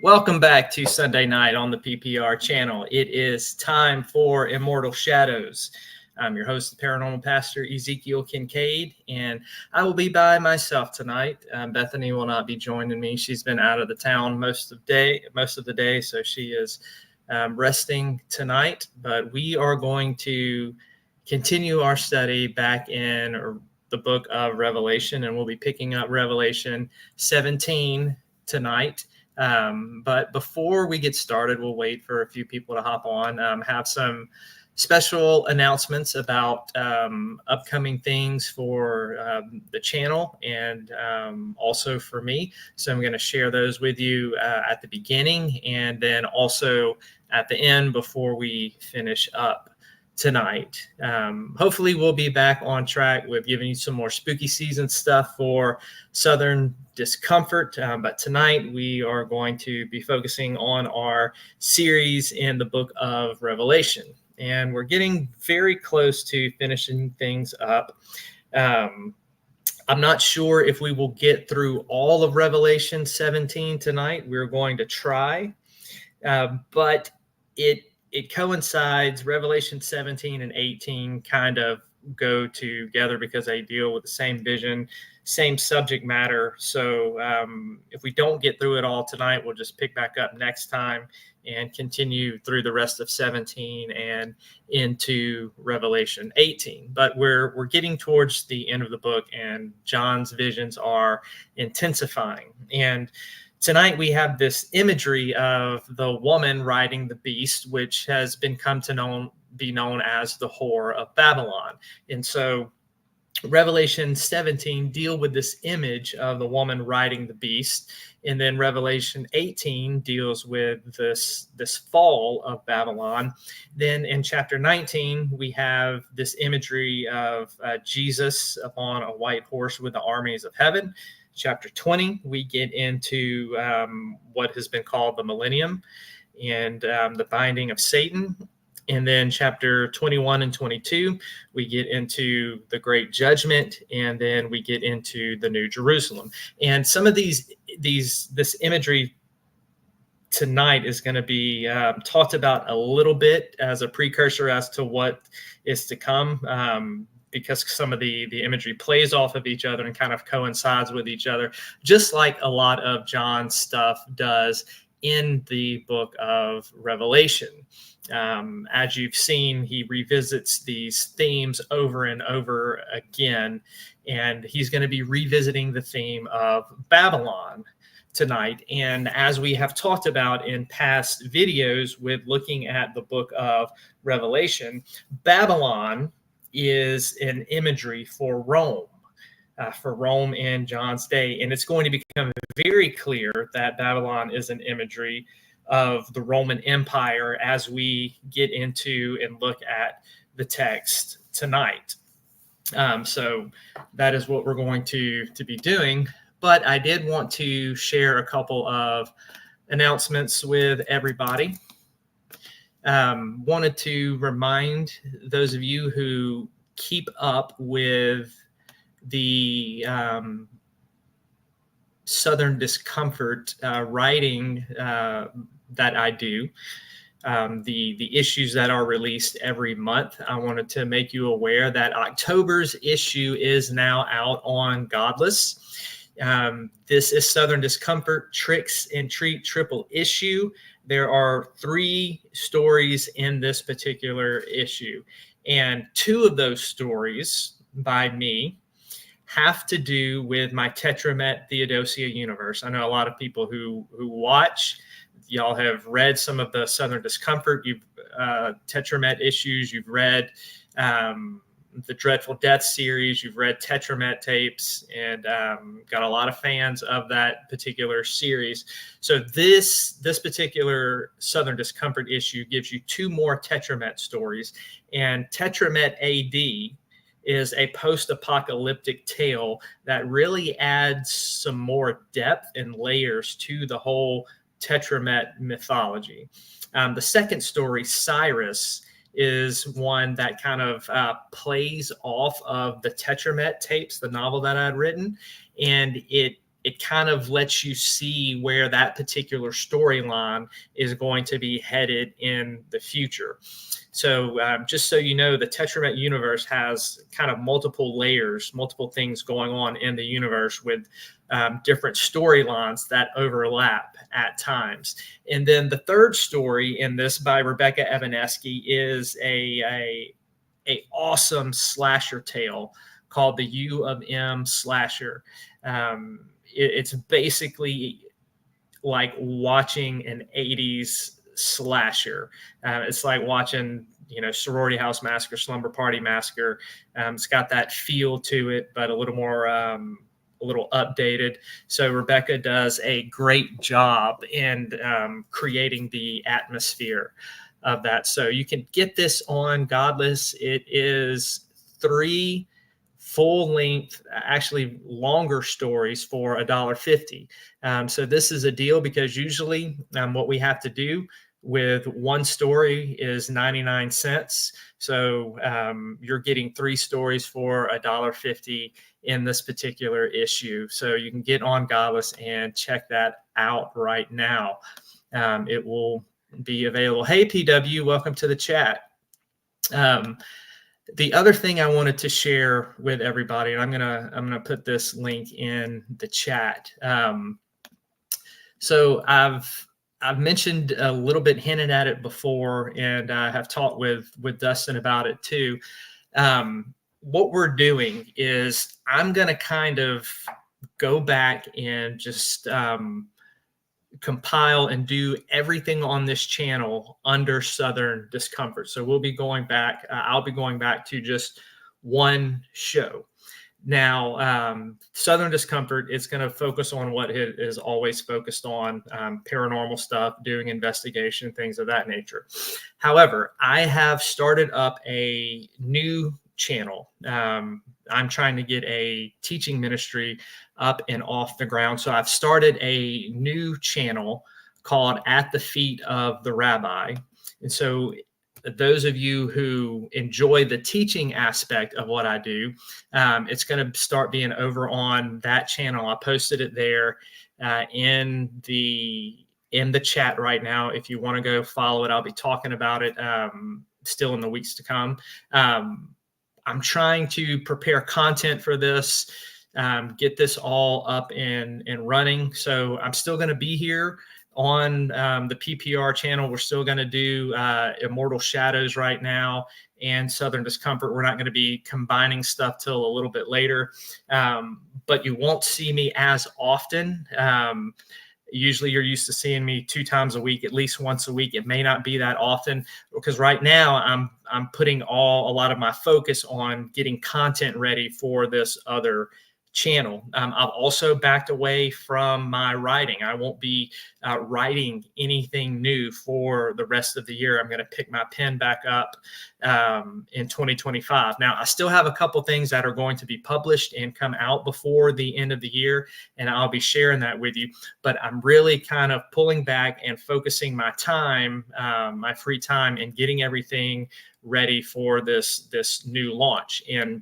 Welcome back to Sunday night on the PPR channel. It is time for Immortal Shadows. I'm your host, the Paranormal Pastor Ezekiel Kincaid, and I will be by myself tonight. Bethany will not be joining me. She's been out of the town most of the day, so she is resting tonight. But we are going to continue our study back in the book of Revelation, and we'll be picking up Revelation 17 tonight. But before we get started, we'll wait for a few people to hop on, have some special announcements about upcoming things for the channel and also for me. So I'm going to share those with you at the beginning and then also at the end before we finish up tonight. Hopefully we'll be back on track with giving you some more spooky season stuff for Southern Discomfort. But tonight we are going to be focusing on our series in the book of Revelation. And we're getting very close to finishing things up. I'm not sure if we will get through all of Revelation 17 tonight. We're going to try, but it coincides. Revelation 17 and 18 kind of go together because they deal with the same vision, same subject matter. So if we don't get through it all tonight, we'll just pick back up next time and continue through the rest of 17 and into Revelation 18. But we're getting towards the end of the book, and John's visions are intensifying. And tonight we have this imagery of the woman riding the beast, which has come to be known as the whore of Babylon. And so Revelation 17 deal with this image of the woman riding the beast, and then Revelation 18 deals with this fall of Babylon. Then in chapter 19 we have this imagery of Jesus upon a white horse with the armies of heaven. Chapter 20 we get into what has been called the millennium and the binding of Satan. And then chapter 21 and 22, we get into the great judgment, and then we get into the New Jerusalem. And some of this imagery tonight is going to be talked about a little bit as a precursor as to what is to come, because some of the imagery plays off of each other and kind of coincides with each other, just like a lot of John's stuff does in the book of Revelation. As you've seen, he revisits these themes over and over again, and he's going to be revisiting the theme of Babylon tonight. And as we have talked about in past videos with looking at the book of Revelation, Babylon is an imagery for Rome in John's day. And it's going to become very clear that Babylon is an imagery of the Roman Empire as we get into and look at the text tonight. So that is what we're going to be doing. But I did want to share a couple of announcements with everybody. Wanted to remind those of you who keep up with the Southern Discomfort writing that I do, the issues that are released every month. I wanted to make you aware that October's issue is now out on Godless. This is Southern Discomfort Tricks and Treat triple issue. There are 3 stories in this particular issue, and 2 of those stories by me have to do with my Tetramet Theodosia universe. I know a lot of people who watch, y'all have read some of the Southern Discomfort, you've Tetramet issues, you've read the Dreadful Death series, you've read Tetramet tapes, and got a lot of fans of that particular series. So this particular Southern Discomfort issue gives you 2 more Tetramet stories, and Tetramet AD is a post-apocalyptic tale that really adds some more depth and layers to the whole Tetramet mythology. The second story, Cyrus, is one that kind of plays off of the Tetramet tapes, the novel that I'd written, and it it kind of lets you see where that particular storyline is going to be headed in the future. So just so you know, the Tetramet universe has kind of multiple layers, multiple things going on in the universe with different storylines that overlap at times. And then the third story in this by Rebecca Evanesky is a awesome slasher tale called the U of M Slasher. It's basically like watching an 80s slasher. It's like watching, Sorority House Massacre, Slumber Party Massacre. It's got that feel to it, but a little more, a little updated. So Rebecca does a great job in creating the atmosphere of that. So you can get this on Godless. It is 3 full-length, actually longer stories for $1.50. So this is a deal because usually what we have to do with one story is 99 cents. So you're getting 3 stories for $1.50 in this particular issue. So you can get on Godless and check that out right now. It will be available. Hey, PW, welcome to the chat. The other thing I wanted to share with everybody, and I'm gonna put this link in the chat. So I've mentioned a little bit, hinted at it before, and I have talked with Dustin about it too. What we're doing is I'm gonna kind of go back and just compile and do everything on this channel under Southern Discomfort. So we'll be going back. I'll be going back to just one show. Now, Southern Discomfort is going to focus on what it is always focused on, paranormal stuff, doing investigation, things of that nature. However, I have started up a new channel. I'm trying to get a teaching ministry up and off the ground. So I've started a new channel called At the Feet of the Rabbi. And so those of you who enjoy the teaching aspect of what I do, it's going to start being over on that channel. I posted it there in the chat right now. If you want to go follow it, I'll be talking about it still in the weeks to come. I'm trying to prepare content for this, get this all up and running. So I'm still going to be here on the PPR channel. We're still going to do Immortal Shadows right now and Southern Discomfort. We're not going to be combining stuff till a little bit later, but you won't see me as often. Usually you're used to seeing me 2 times a week, at least once a week. It may not be that often because right now I'm putting a lot of my focus on getting content ready for this other channel. I've also backed away from my writing. I won't be writing anything new for the rest of the year. I'm going to pick my pen back up in 2025. Now, I still have a couple things that are going to be published and come out before the end of the year, and I'll be sharing that with you. But I'm really kind of pulling back and focusing my time, my free time, and getting everything ready for this new launch. And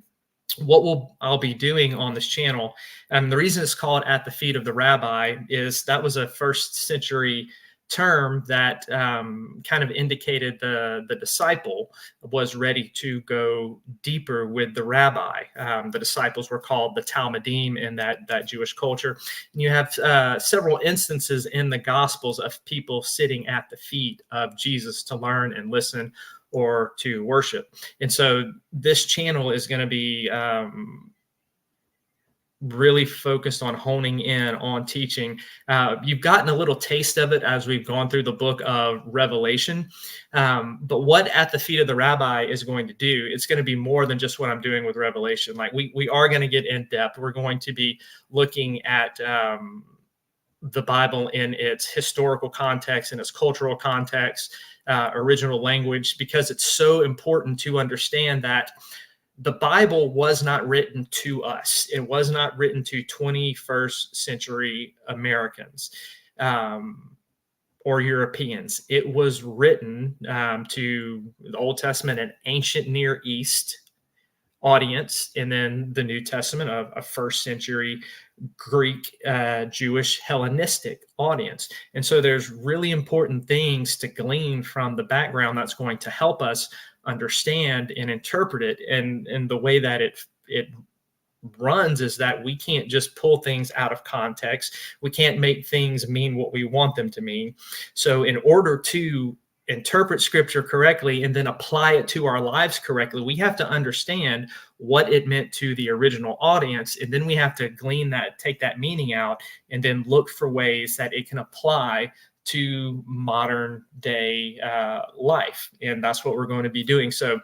what I'll be doing on this channel, and the reason it's called At the Feet of the Rabbi is that was a 1st century term that kind of indicated the disciple was ready to go deeper with the rabbi. The disciples were called the Talmudim in that Jewish culture. And you have several instances in the Gospels of people sitting at the feet of Jesus to learn and listen or to worship. And so this channel is going to be really focused on honing in on teaching. You've gotten a little taste of it as we've gone through the book of Revelation. But what At the Feet of the Rabbi is going to do, it's going to be more than just what I'm doing with Revelation. Like we are going to get in depth. We're going to be looking at the Bible in its historical context, in its cultural context, original language, because it's so important to understand that the Bible was not written to us. It was not written to 21st century Americans or Europeans. It was written to the Old Testament and ancient Near East audience, and then the New Testament, a 1st century Greek, Jewish, Hellenistic audience. And so there's really important things to glean from the background that's going to help us understand and interpret it. And the way that it runs is that we can't just pull things out of context. We can't make things mean what we want them to mean. So in order to interpret scripture correctly and then apply it to our lives correctly, we have to understand what it meant to the original audience. And then we have to glean that, take that meaning out, and then look for ways that it can apply to modern day life. And that's what we're going to be doing. So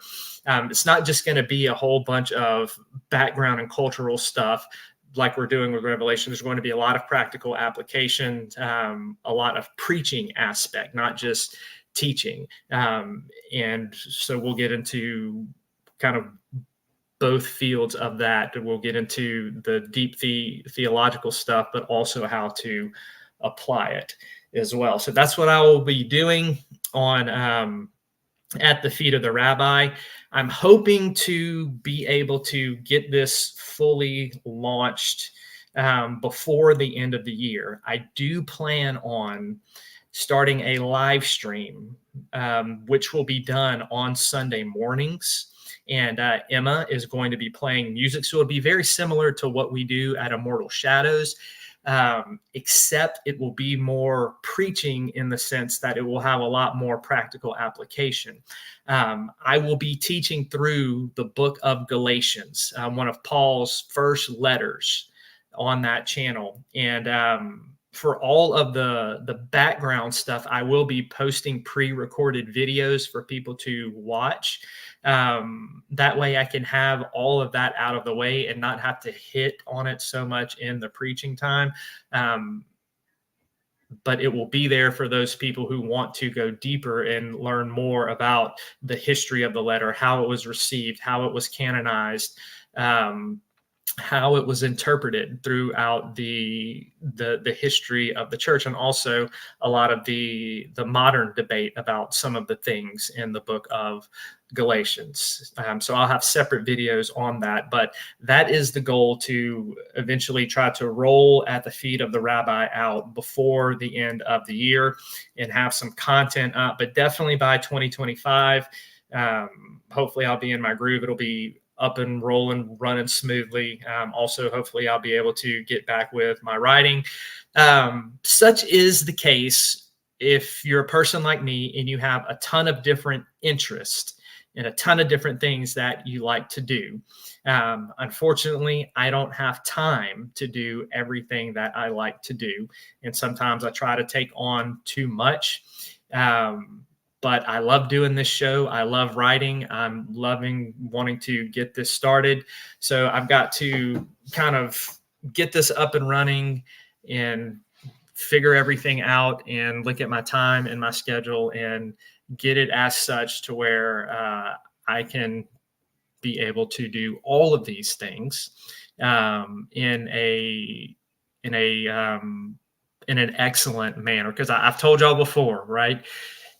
it's not just going to be a whole bunch of background and cultural stuff like we're doing with Revelation. There's going to be a lot of practical application, a lot of preaching aspect, not just teaching. And so we'll get into kind of both fields of that. We'll get into the deep theological stuff, but also how to apply it as well. So that's what I will be doing on At the Feet of the Rabbi. I'm hoping to be able to get this fully launched before the end of the year. I do plan on starting a live stream, which will be done on Sunday mornings. And Emma is going to be playing music. So it'll be very similar to what we do at Immortal Shadows, except it will be more preaching in the sense that it will have a lot more practical application. I will be teaching through the book of Galatians, one of Paul's first letters on that channel. And for all of the background stuff, I will be posting pre-recorded videos for people to watch. That way I can have all of that out of the way and not have to hit on it so much in the preaching time. But it will be there for those people who want to go deeper and learn more about the history of the letter, how it was received, how it was canonized, how it was interpreted throughout the history of the church, and also a lot of the modern debate about some of the things in the book of Galatians. So I'll have separate videos on that, but that is the goal, to eventually try to roll At the Feet of the Rabbi out before the end of the year and have some content up, but definitely by 2025. Hopefully I'll be in my groove. It'll be up and rolling, running smoothly. Also, hopefully I'll be able to get back with my writing. Such is the case if you're a person like me and you have a ton of different interests and a ton of different things that you like to do. Unfortunately, I don't have time to do everything that I like to do. And sometimes I try to take on too much. But I love doing this show. I love writing. I'm loving wanting to get this started. So I've got to kind of get this up and running and figure everything out and look at my time and my schedule and get it as such to where I can be able to do all of these things in an excellent manner. Because I've told y'all before, right?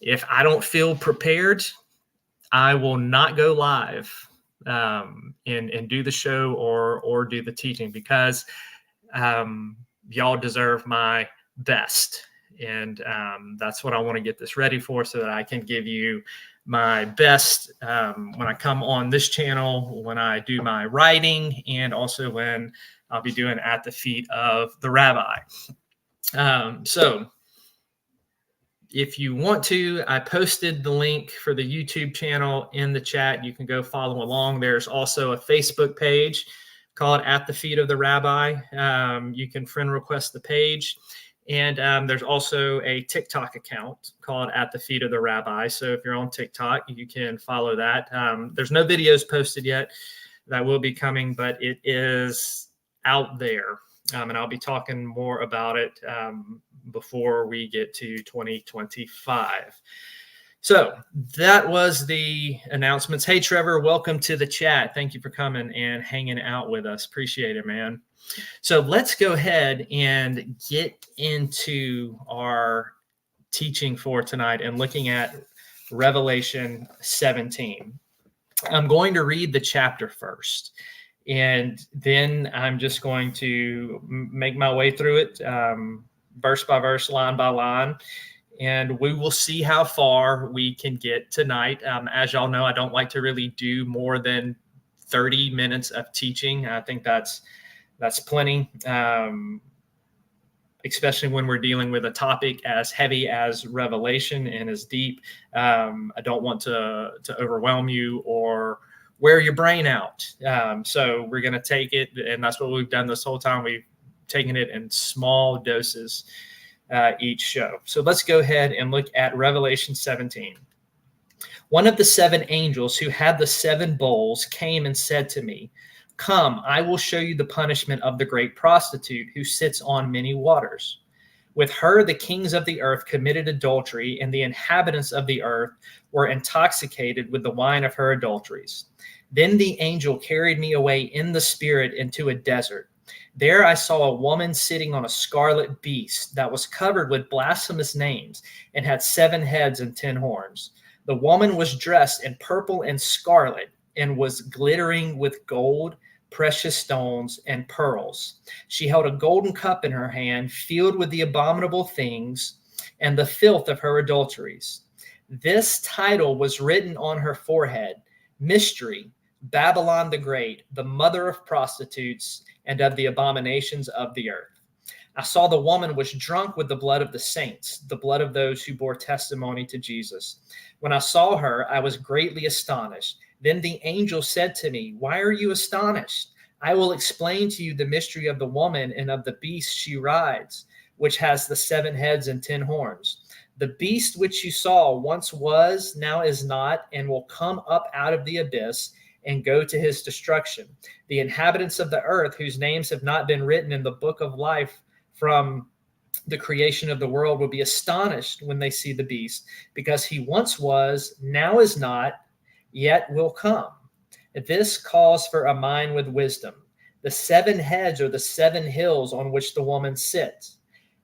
If I don't feel prepared, I will not go live and do the show or do the teaching, because y'all deserve my best. And that's what I want to get this ready for, so that I can give you my best when I come on this channel, when I do my writing, and also when I'll be doing At the Feet of the Rabbi. So if you want to, I posted the link for the YouTube channel in the chat. You can go follow along. There's also a Facebook page called At the Feet of the Rabbi. You can friend request the page. And there's also a TikTok account called At the Feet of the Rabbi. So if you're on TikTok, you can follow that. There's no videos posted yet. That will be coming, but it is out there. And I'll be talking more about it before we get to 2025. So that was the announcements. Hey, Trevor, welcome to the chat. Thank you for coming and hanging out with us. Appreciate it, man. So let's go ahead and get into our teaching for tonight and looking at Revelation 17. I'm going to read the chapter first, And then I'm just going to make my way through it, verse by verse, line by line. And we will see how far we can get tonight. As y'all know, I don't like to really do more than 30 minutes of teaching. I think that's plenty, especially when we're dealing with a topic as heavy as Revelation and as deep. I don't want to overwhelm you or wear your brain out. So we're going to take it, and that's what we've done this whole time. We've taken it in small doses each show. So let's go ahead and look at Revelation 17. One of the seven angels who had the seven bowls came and said to me, "Come, I will show you the punishment of the great prostitute who sits on many waters. With her, the kings of the earth committed adultery, and the inhabitants of the earth were intoxicated with the wine of her adulteries." Then the angel carried me away in the spirit into a desert. There I saw a woman sitting on a scarlet beast that was covered with blasphemous names and had 7 heads and 10 horns. The woman was dressed in purple and scarlet and was glittering with gold, precious stones, and pearls. She held a golden cup in her hand, filled with the abominable things and the filth of her adulteries. This title was written on her forehead: Mystery, Babylon the Great, the mother of prostitutes and of the abominations of the earth. I saw the woman was drunk with the blood of the saints, the blood of those who bore testimony to Jesus. When I saw her, I was greatly astonished. Then the angel said to me, "Why are you astonished? I will explain to you the mystery of the woman and of the beast she rides, which has the 7 heads and 10 horns. The beast which you saw once was, now is not, and will come up out of the abyss and go to his destruction. The inhabitants of the earth, whose names have not been written in the book of life from the creation of the world, will be astonished when they see the beast, because he once was, now is not, yet will come. This calls for a mind with wisdom. The 7 heads are the 7 hills on which the woman sits.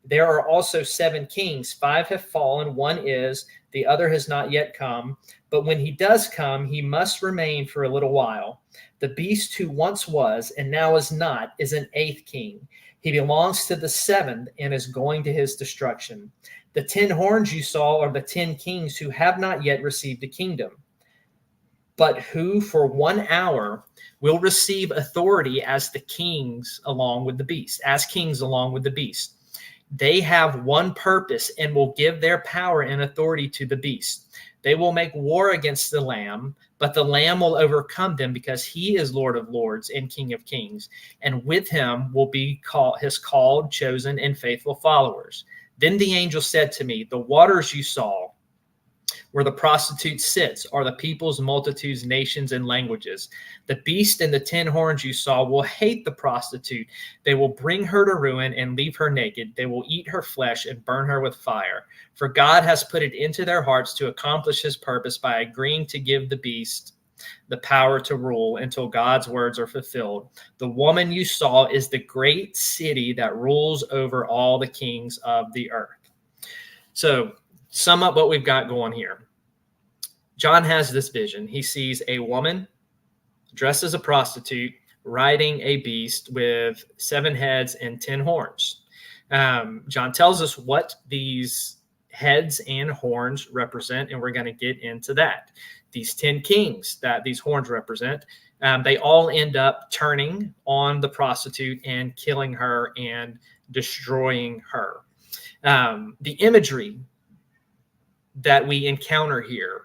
There are also 7 kings. 5 have fallen, 1 is, the other has not yet come. But when he does come, he must remain for a little while. The beast who once was and now is not is an 8th king. He belongs to the 7th and is going to his destruction. The 10 horns you saw are the 10 kings who have not yet received a kingdom, but who for 1 hour will receive authority as the kings along with the beast, as kings along with the beast. They have one purpose and will give their power and authority to the beast. They will make war against the Lamb, but the Lamb will overcome them, because he is Lord of lords and King of kings. And with him will be his called, chosen, and faithful followers. Then the angel said to me, "The waters you saw, where the prostitute sits, are the peoples, multitudes, nations, and languages. The beast and the 10 horns you saw will hate the prostitute. They will bring her to ruin and leave her naked. They will eat her flesh and burn her with fire. For God has put it into their hearts to accomplish his purpose by agreeing to give the beast the power to rule until God's words are fulfilled. The woman you saw is the great city that rules over all the kings of the earth." So, sum up what we've got going here. John has this vision. He sees a woman dressed as a prostitute riding a beast with 7 heads and 10 horns. John tells us what these heads and horns represent, and we're going to get into that. These 10 kings that these horns represent, they all end up turning on the prostitute and killing her and destroying her. The imagery that we encounter here,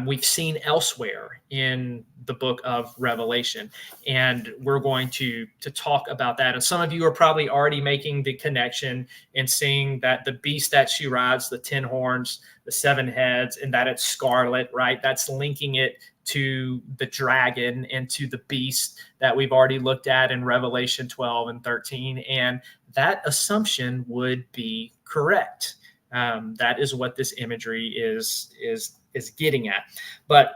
we've seen elsewhere in the book of Revelation, and we're going to talk about that. And some of you are probably already making the connection and seeing that the beast that she rides, the 10 horns, the 7 heads, and that it's scarlet, right? That's linking it to the dragon and to the beast that we've already looked at in Revelation 12 and 13. And that assumption would be correct. That is what this imagery is getting at. But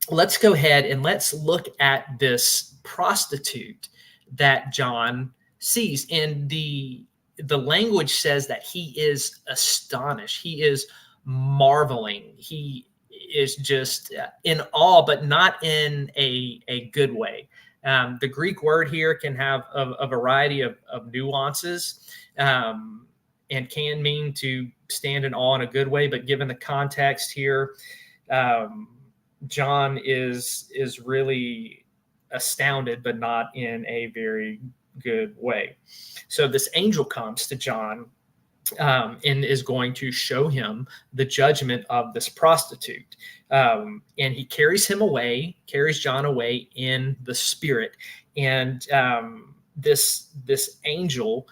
let's go ahead and let's look at this prostitute that John sees. And the language says that he is astonished. He is marveling. He is just in awe, but not in a good way. The Greek word here can have a variety of nuances, and can mean to stand in awe in a good way. But given the context here, John is really astounded, but not in a very good way. So this angel comes to John, and is going to show him the judgment of this prostitute. And he carries John away in the spirit. And this angel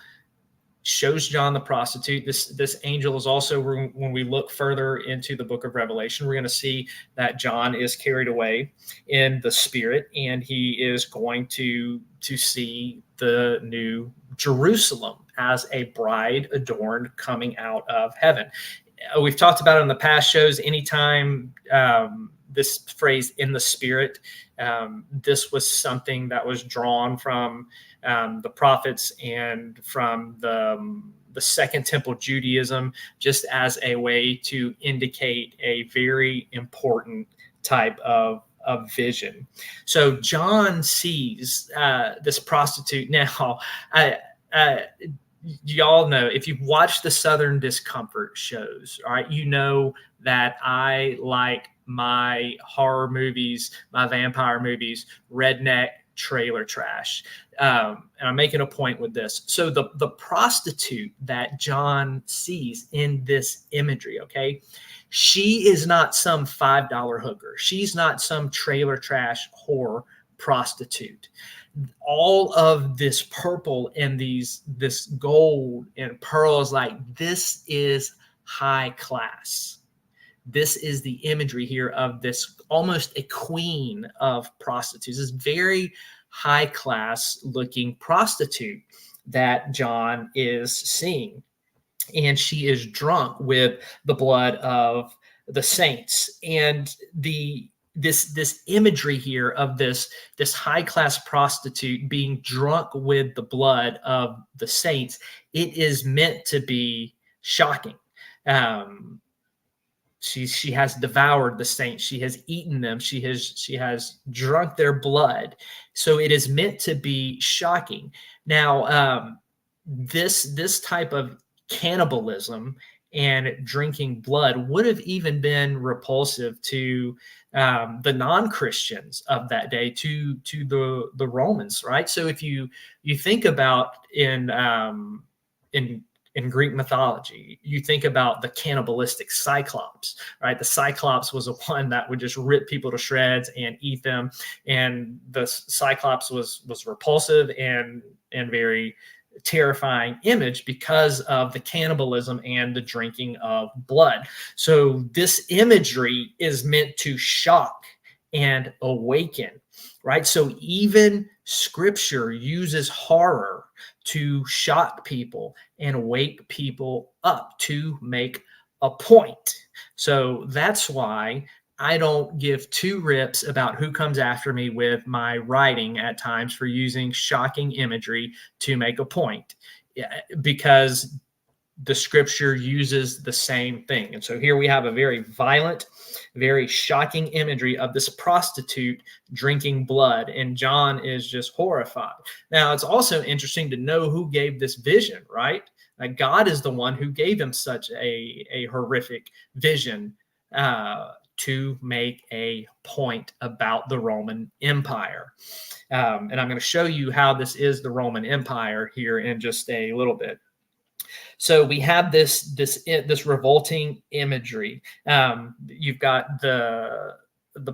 shows John the prostitute. This angel is also, when we look further into the book of Revelation, we're going to see that John is carried away in the spirit, and he is going to see the new Jerusalem as a bride adorned coming out of heaven. We've talked about it in the past shows. Anytime this phrase "in the spirit," this was something that was drawn from the prophets and from the Second Temple Judaism, just as a way to indicate a very important type of vision. So John sees this prostitute. Now, y'all know, if you've watched the Southern Discomfort shows, all right, you know that I like my horror movies, my vampire movies, redneck trailer trash. And I'm making a point with this. So the prostitute that John sees in this imagery, okay, she is not some $5 hooker. She's not some trailer trash whore prostitute. All of this purple and this gold and pearls, like, this is high class. This is the imagery here of this almost a queen of prostitutes, this very high class looking prostitute that John is seeing. And she is drunk with the blood of the saints. And this imagery here of this high class prostitute being drunk with the blood of the saints, it is meant to be shocking. She has devoured the saints. She has eaten them. She has drunk their blood. So it is meant to be shocking. Now, this type of cannibalism and drinking blood would have even been repulsive to the non-Christians of that day, to the Romans, right? So if you think about in Greek mythology, you think about the cannibalistic Cyclops, right? The Cyclops was a one that would just rip people to shreds and eat them, and the Cyclops was repulsive and very terrifying image because of the cannibalism and the drinking of blood. So this imagery is meant to shock and awaken, right? So even Scripture uses horror to shock people and wake people up to make a point. So that's why I don't give two rips about who comes after me with my writing at times for using shocking imagery to make a point, because the Scripture uses the same thing. And so here we have a very violent, very shocking imagery of this prostitute drinking blood, and John is just horrified. Now, it's also interesting to know who gave this vision, right? Like, God is the one who gave him such a horrific vision to make a point about the Roman Empire. And I'm going to show you how this is the Roman Empire here in just a little bit. So we have this revolting imagery. You've got the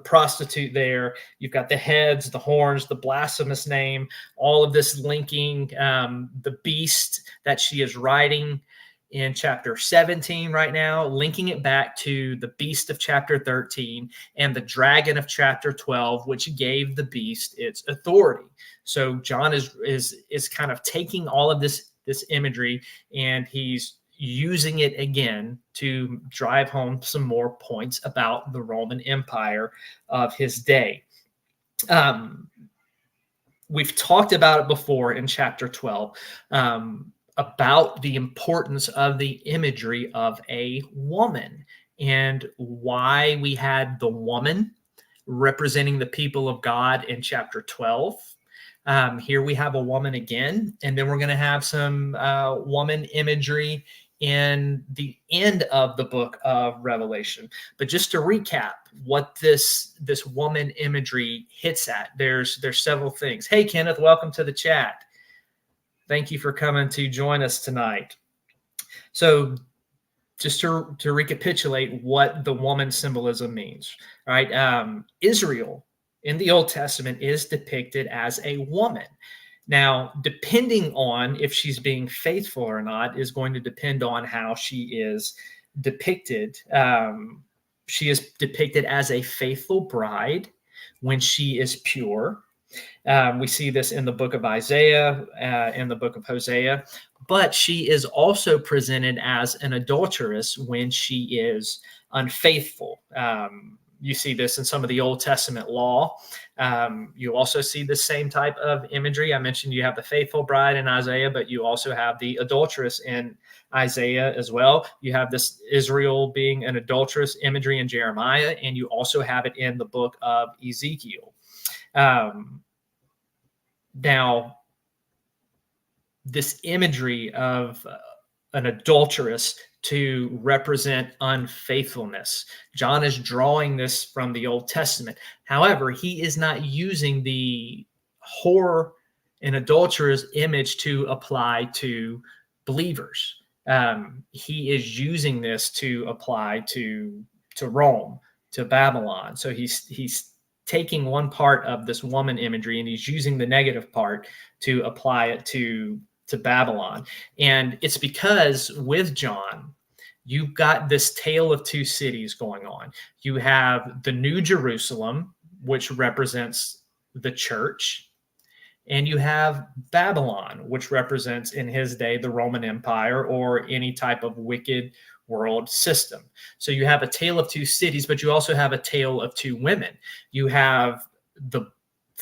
prostitute there. You've got the heads, the horns, the blasphemous name, all of this linking the beast that she is riding in chapter 17 right now, linking it back to the beast of chapter 13 and the dragon of chapter 12, which gave the beast its authority. So John is kind of taking all of this imagery, and he's using it again to drive home some more points about the Roman Empire of his day. We've talked about it before in chapter 12, about the importance of the imagery of a woman and why we had the woman representing the people of God in chapter 12. Here we have a woman again, and then we're going to have some woman imagery in the end of the book of Revelation. But just to recap what this woman imagery hits at, there's several things. Hey, Kenneth, welcome to the chat. Thank you for coming to join us tonight. So just to recapitulate what the woman symbolism means, right? Israel in the Old Testament is depicted as a woman. Now, depending on if she's being faithful or not is going to depend on how she is depicted. She is depicted as a faithful bride when she is pure. We see this in the book of Isaiah, in the book of Hosea, but she is also presented as an adulteress when she is unfaithful. You see this in some of the Old Testament law. You also see the same type of imagery. I mentioned you have the faithful bride in Isaiah, but you also have the adulteress in Isaiah as well. You have this Israel being an adulteress imagery in Jeremiah, and you also have it in the book of Ezekiel. Now, this imagery of an adulteress to represent unfaithfulness. John is drawing this from the Old Testament. However, he is not using the whore and adulteress image to apply to believers. He is using this to apply to Rome, to Babylon. So he's taking one part of this woman imagery and he's using the negative part to apply it to Babylon. And it's because with John, you've got this tale of two cities going on. You have the New Jerusalem, which represents the church, and you have Babylon, which represents in his day the Roman Empire or any type of wicked world system. So you have a tale of two cities, but you also have a tale of two women. You have the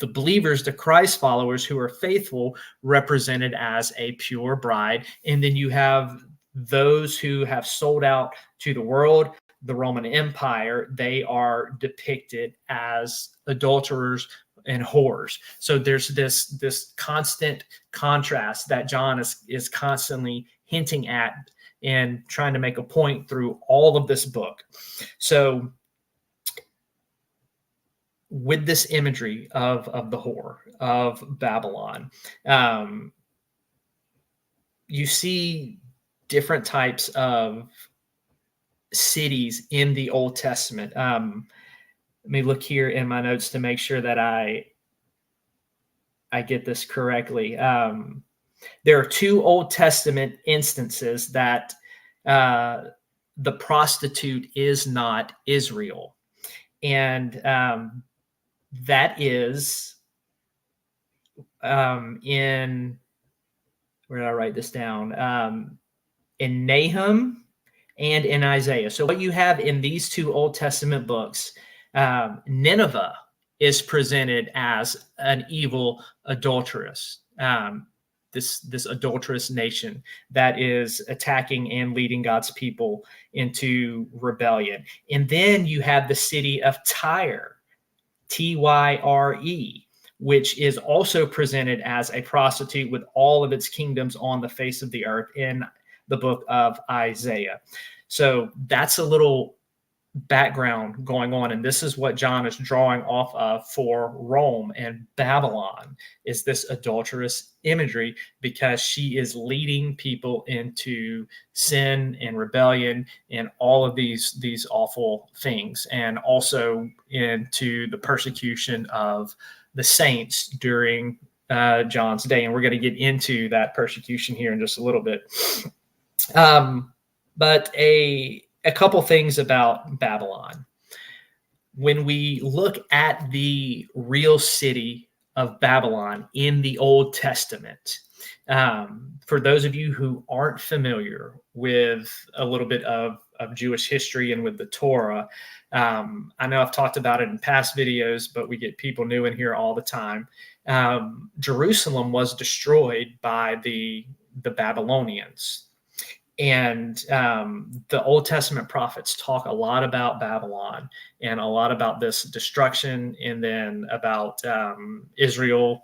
believers, the Christ followers who are faithful, represented as a pure bride. And then you have those who have sold out to the world, the Roman Empire. They are depicted as adulterers and whores. So there's this constant contrast that John is constantly hinting at and trying to make a point through all of this book. So with this imagery of the whore, of Babylon, you see different types of cities in the Old Testament. Let me look here in my notes to make sure that I get this correctly. There are two Old Testament instances that the prostitute is not Israel. And that is in, where did I write this down? In Nahum and in Isaiah. So what you have in these two Old Testament books, Nineveh is presented as an evil adulteress, this adulterous nation that is attacking and leading God's people into rebellion. And then you have the city of Tyre, Tyre, which is also presented as a prostitute with all of its kingdoms on the face of the earth in the book of Isaiah. So that's a little background going on, and this is what John is drawing off of for Rome and Babylon, is this adulterous imagery, because she is leading people into sin and rebellion and all of these awful things, and also into the persecution of the saints during John's day. And we're going to get into that persecution here in just a little bit. But a couple things about Babylon. When we look at the real city of Babylon in the Old Testament, for those of you who aren't familiar with a little bit of Jewish history and with the Torah, I know I've talked about it in past videos, but we get people new in here all the time. Jerusalem was destroyed by the Babylonians. And the Old Testament prophets talk a lot about Babylon and a lot about this destruction, and then about Israel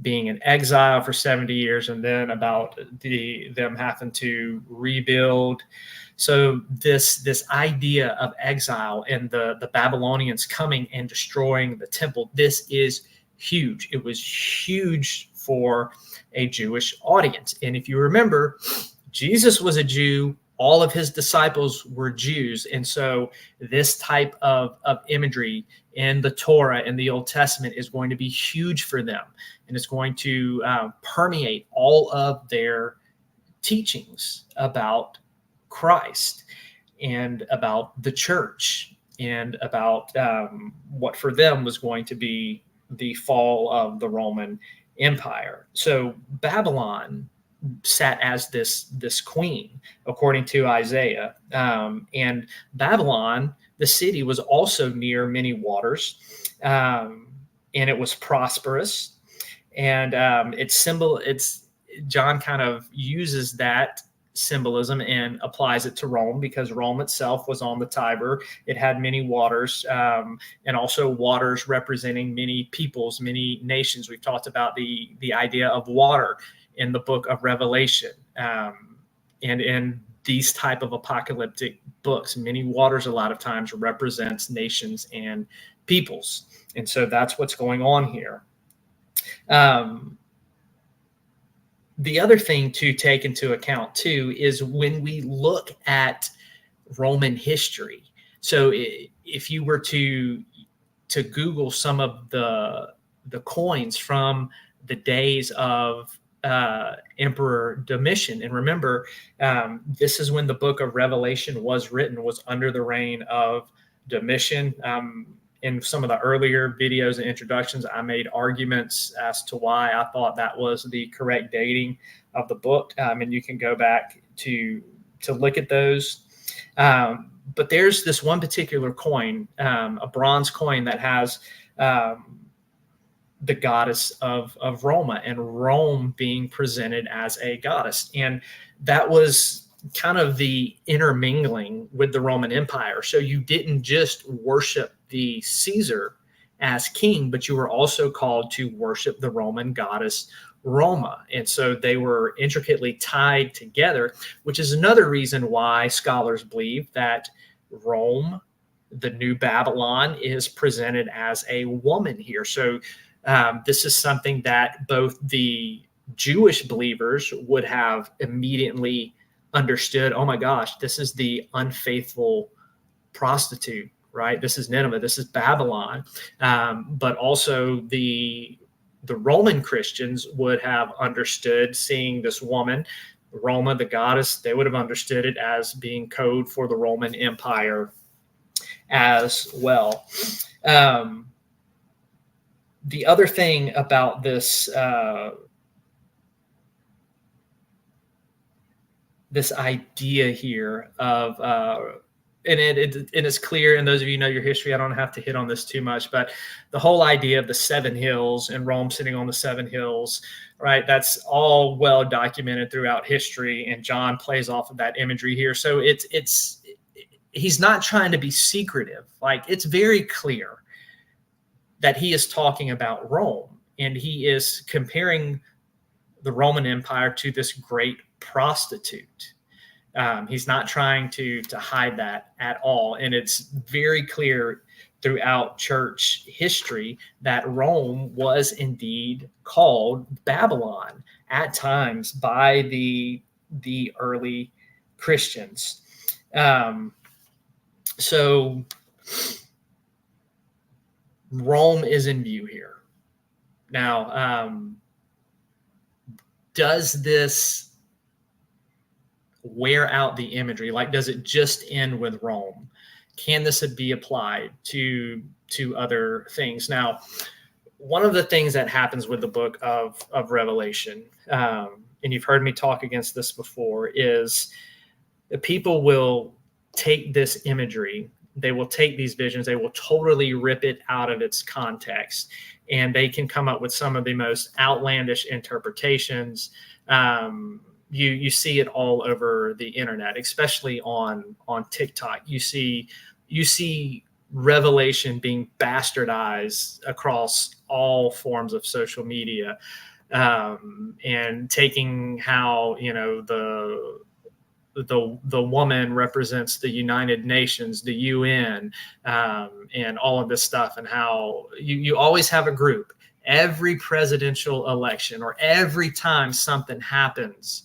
being in exile for 70 years, and then about them having to rebuild. So this idea of exile and the Babylonians coming and destroying the temple, this is huge. It was huge for a Jewish audience. And if you remember, Jesus was a Jew. All of his disciples were Jews. And so this type of imagery in the Torah and the Old Testament is going to be huge for them. And it's going to permeate all of their teachings about Christ and about the church and about what for them was going to be the fall of the Roman Empire. So Babylon sat as this queen, according to Isaiah. And Babylon, the city, was also near many waters, and it was prosperous. And John kind of uses that symbolism and applies it to Rome, because Rome itself was on the Tiber. It had many waters, and also waters representing many peoples, many nations. We've talked about the idea of water in the book of Revelation, and in these type of apocalyptic books, many waters a lot of times represents nations and peoples. And so that's what's going on here. The other thing to take into account too is when we look at Roman history. So if you were to Google some of the coins from the days of Emperor Domitian, and remember, this is when the book of Revelation was written, was under the reign of Domitian. In some of the earlier videos and introductions, I made arguments as to why I thought that was the correct dating of the book, and you can go back to look at those. But there's this one particular coin, a bronze coin that has the goddess of Roma, and Rome being presented as a goddess. And that was kind of the intermingling with the Roman Empire. So you didn't just worship the Caesar as king, but you were also called to worship the Roman goddess Roma. And so they were intricately tied together, which is another reason why scholars believe that Rome, the new Babylon, is presented as a woman here. So this is something that both the Jewish believers would have immediately understood. Oh my gosh, this is the unfaithful prostitute, right? This is Nineveh, this is Babylon. But also the Roman Christians would have understood, seeing this woman, Roma, the goddess, they would have understood it as being code for the Roman Empire as well. The other thing about this this idea here of and it's clear, and those of you who know your history, I don't have to hit on this too much, but the whole idea of the seven hills and Rome sitting on the seven hills, right? That's all well documented throughout history, and John plays off of that imagery here. So he's not trying to be secretive. Like, it's very clear that he is talking about Rome, and he is comparing the Roman Empire to this great prostitute. He's not trying to hide that at all. And it's very clear throughout church history that Rome was indeed called Babylon at times by the early Christians. So Rome is in view here. Now, does this wear out the imagery? Like, does it just end with Rome? Can this be applied to other things? Now, one of the things that happens with the book of Revelation, and you've heard me talk against this before, is that people will take this imagery, they will take these visions, they will totally rip it out of its context, and they can come up with some of the most outlandish interpretations. You see it all over the internet, especially on TikTok. You see Revelation being bastardized across all forms of social media, and taking how, the woman represents the United Nations, the UN, and all of this stuff, and how you always have a group. Every presidential election, or every time something happens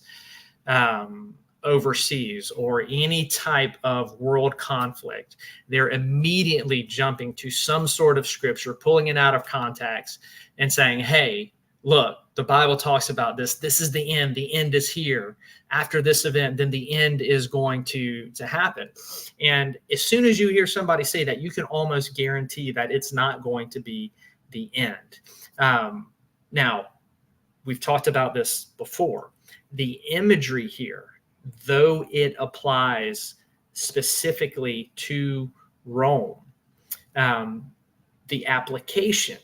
overseas, or any type of world conflict, they're immediately jumping to some sort of scripture, pulling it out of context, and saying, hey, look, the Bible talks about this. This is the end. The end is here. After this event, then the end is going to happen. And as soon as you hear somebody say that, you can almost guarantee that it's not going to be the end. Now, we've talked about this before. The imagery here, though it applies specifically to Rome, the application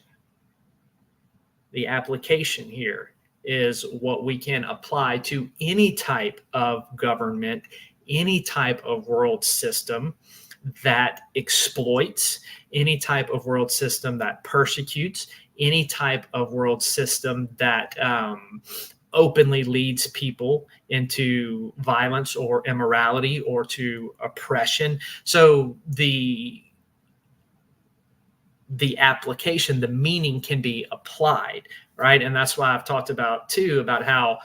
here is what we can apply to any type of government, any type of world system that exploits, any type of world system that persecutes, any type of world system that openly leads people into violence or immorality or to oppression. So the application, the meaning can be applied, right? And that's why I've talked about too, about how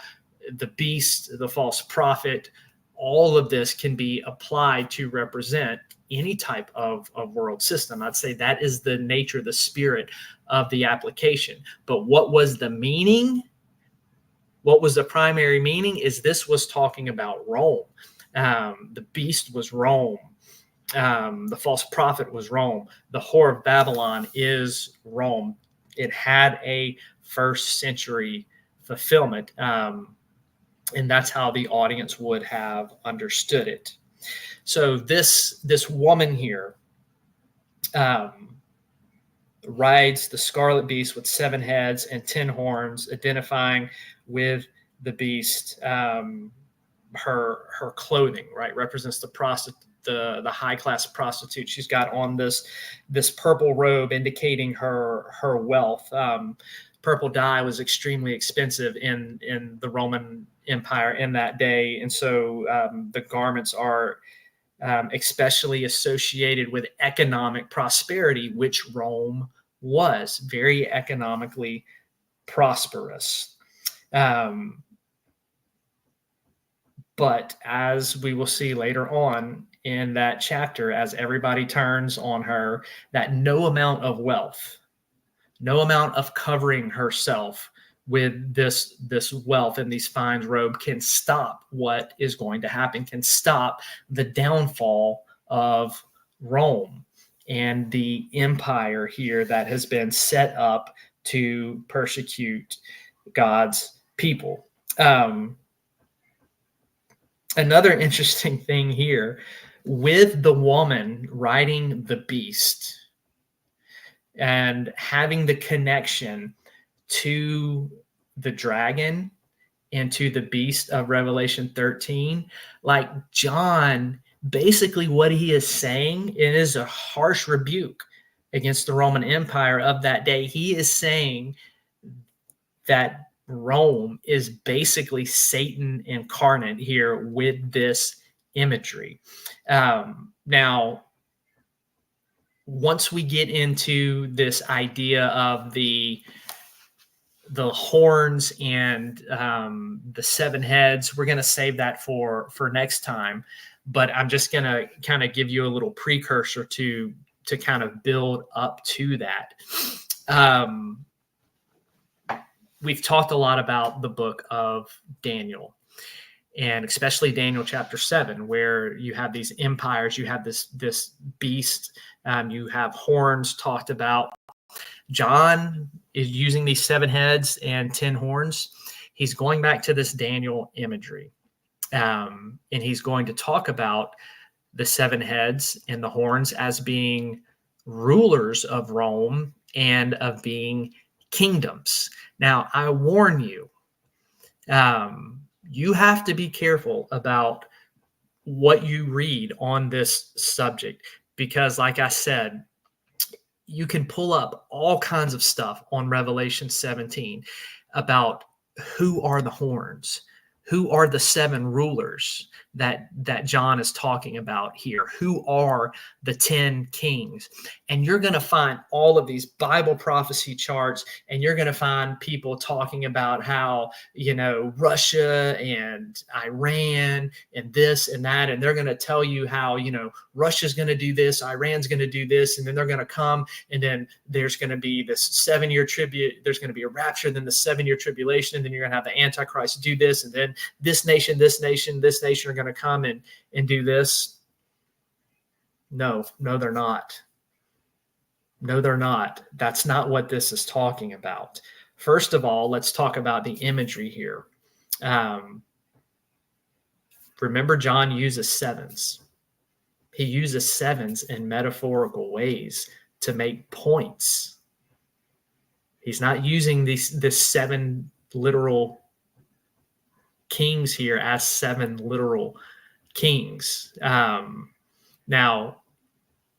the beast, the false prophet, all of this can be applied to represent any type of world system. I'd say that is the nature, the spirit of the application. But what was the meaning? What was the primary meaning is this was talking about Rome. The beast was Rome. The false prophet was Rome. The whore of Babylon is Rome. It had a first century fulfillment. And that's how the audience would have understood it. So this woman here rides the scarlet beast with 7 heads and 10 horns, identifying with the beast. Her clothing, right, represents the high class prostitute. She's got on this purple robe, indicating her wealth. Purple dye was extremely expensive in the Roman Empire in that day, and so the garments are especially associated with economic prosperity, which Rome was very economically prosperous. But as we will see later on in that chapter, as everybody turns on her, that no amount of wealth, no amount of covering herself with this wealth and these fine robe can stop what is going to happen, can stop the downfall of Rome and the empire here that has been set up to persecute God's people. Another interesting thing here, with the woman riding the beast and having the connection to the dragon and to the beast of Revelation 13, like John, basically what he is saying, it is a harsh rebuke against the Roman Empire of that day. He is saying that Rome is basically Satan incarnate here with this imagery. Now, once we get into this idea of the horns and the 7 heads, we're going to save that for next time. But I'm just going to kind of give you a little precursor to kind of build up to that. We've talked a lot about the book of Daniel, and especially Daniel chapter 7, where you have these empires, you have this beast, you have horns talked about. John is using these 7 heads and 10 horns. He's going back to this Daniel imagery, and he's going to talk about the 7 heads and the horns as being rulers of Rome and of being kingdoms. Now, I warn you, you have to be careful about what you read on this subject, because like I said, you can pull up all kinds of stuff on Revelation 17 about who are the horns, who are the seven rulers that John is talking about here, who are the 10 kings. And you're going to find all of these Bible prophecy charts, and you're going to find people talking about how, Russia and Iran and this and that, and they're going to tell you how, Russia's going to do this, Iran's going to do this, and then they're going to come, and then there's going to be this 7-year tribute, there's going to be a rapture, then the 7-year tribulation, and then you're going to have the Antichrist do this, and then this nation are going to come and do this. No, they're not. No, they're not. That's not what this is talking about. First of all, let's talk about the imagery here. Remember, John uses sevens. He uses sevens in metaphorical ways to make points. He's not using this 7 literal kings here as 7 literal kings. Now,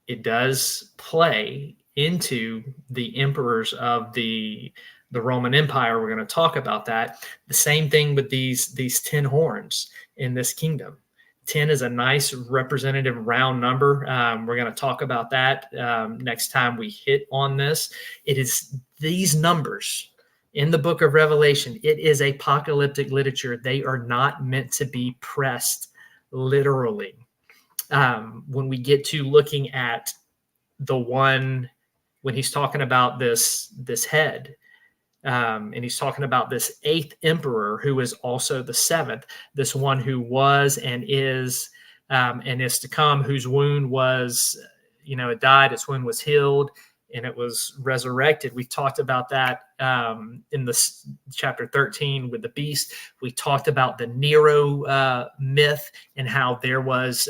it does play into the emperors of the Roman Empire. We're going to talk about that. The same thing with these 10 horns in this kingdom. 10 is a nice representative round number. We're going to talk about that next time we hit on this. It is these numbers in the book of Revelation. It is apocalyptic literature. They are not meant to be pressed literally. When we get to looking at the one, when he's talking about this head, and he's talking about this 8th emperor, who is also the 7th, this one who was and is to come, whose wound was, it died, its wound was healed, and it was resurrected. We talked about that in this chapter 13 with the beast. We talked about the Nero myth and how there was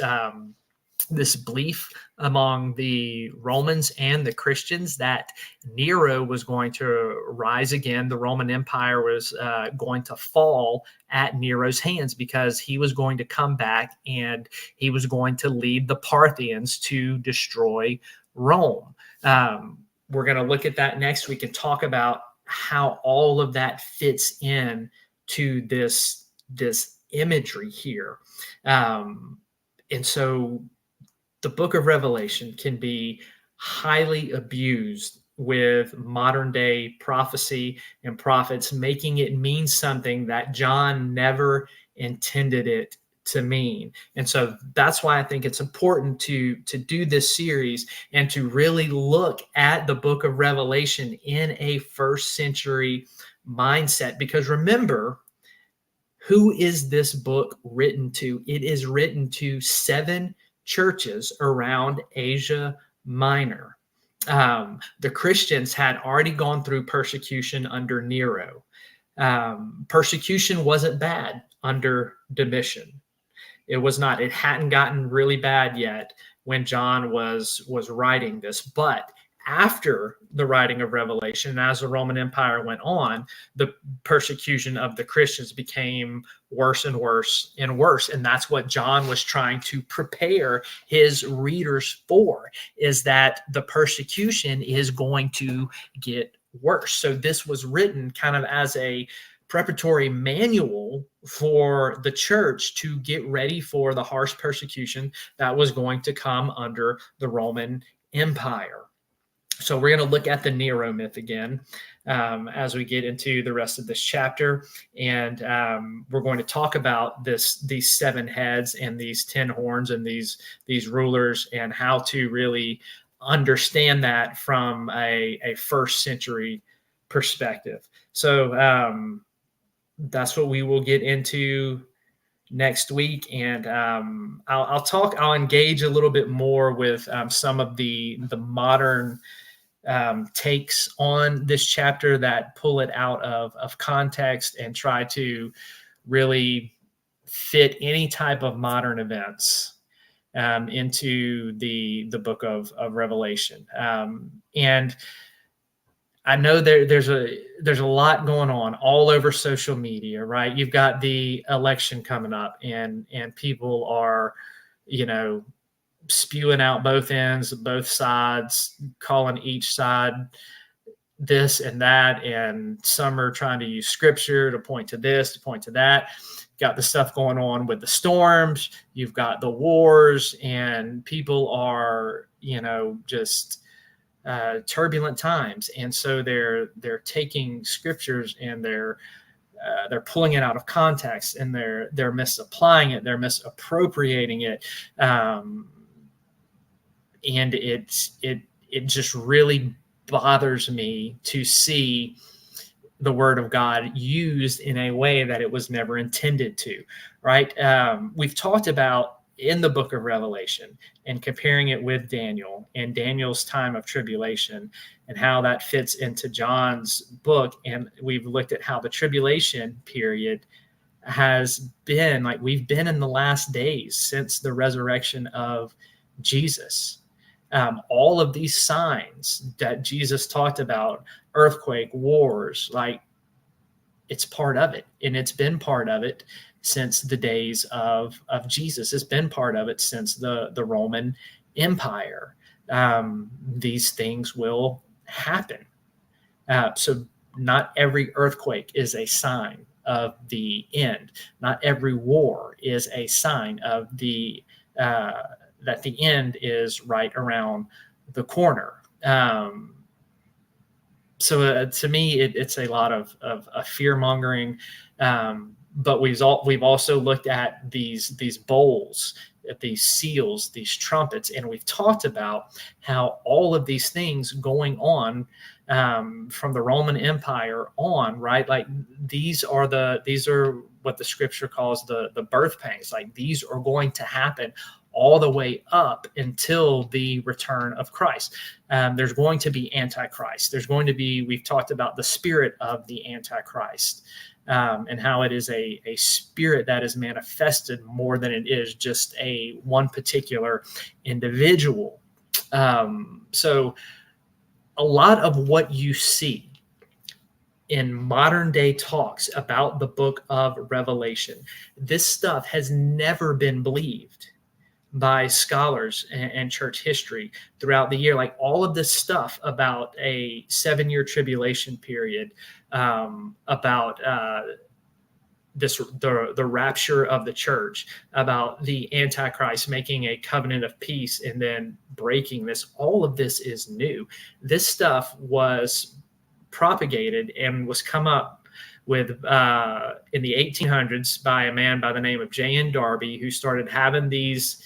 this belief among the Romans and the Christians that Nero was going to rise again. The Roman Empire was going to fall at Nero's hands because he was going to come back and he was going to lead the Parthians to destroy Rome. We're going to look at that next week and talk about how all of that fits in to this imagery here. And so the book of Revelation can be highly abused with modern day prophecy and prophets, making it mean something that John never intended it to mean. And so that's why I think it's important to do this series and to really look at the book of Revelation in a first century mindset. Because remember, who is this book written to? It is written to 7 churches around Asia Minor. The Christians had already gone through persecution under Nero. Persecution wasn't bad under Domitian. It was not. It hadn't gotten really bad yet when John was writing this. But after the writing of Revelation, as the Roman Empire went on, the persecution of the Christians became worse and worse and worse. And that's what John was trying to prepare his readers for, is that the persecution is going to get worse. So this was written kind of as a preparatory manual for the church to get ready for the harsh persecution that was going to come under the Roman Empire. So we're going to look at the Nero myth again as we get into the rest of this chapter. And we're going to talk about these 7 heads and these 10 horns and these rulers, and how to really understand that from a first century perspective. So that's what we will get into next week. And I'll engage a little bit more with some of the modern takes on this chapter that pull it out of context and try to really fit any type of modern events into the book of Revelation. And I know there's a lot going on all over social media, right? You've got the election coming up, and people are, spewing out both ends, both sides, calling each side this and that, and some are trying to use scripture to point to this, to point to that. Got the stuff going on with the storms, you've got the wars, and people are, just turbulent times. And so they're taking scriptures and they're pulling it out of context, and they're misapplying it, they're misappropriating it, and it just really bothers me to see the word of God used in a way that it was never intended to, right? We've talked about in the book of Revelation and comparing it with Daniel and Daniel's time of tribulation and how that fits into John's book. And we've looked at how the tribulation period has been, like, we've been in the last days since the resurrection of Jesus. All of these signs that Jesus talked about, earthquake, wars, like, it's part of it. And it's been part of it since the days of Jesus. It's been part of it since the Roman Empire. These things will happen. So not every earthquake is a sign of the end. Not every war is a sign of the that the end is right around the corner. So to me, it's a lot of fear mongering. But we've also looked at these bowls, at these seals, these trumpets, and we've talked about how all of these things going on from the Roman Empire on, right? Like, these are what the scripture calls the birth pangs. Like, these are going to happen all the way up until the return of Christ. There's going to be Antichrist. There's going to be, we've talked about the spirit of the Antichrist, and how it is a spirit that is manifested more than it is just one particular individual. So a lot of what you see in modern day talks about the book of Revelation, this stuff has never been believed by scholars and church history throughout the year. Like, all of this stuff about a 7-year tribulation period, about the rapture of the church, about the Antichrist making a covenant of peace and then breaking this. All of this is new. This stuff was propagated and was come up with in the 1800s by a man by the name of J.N. Darby, who started having these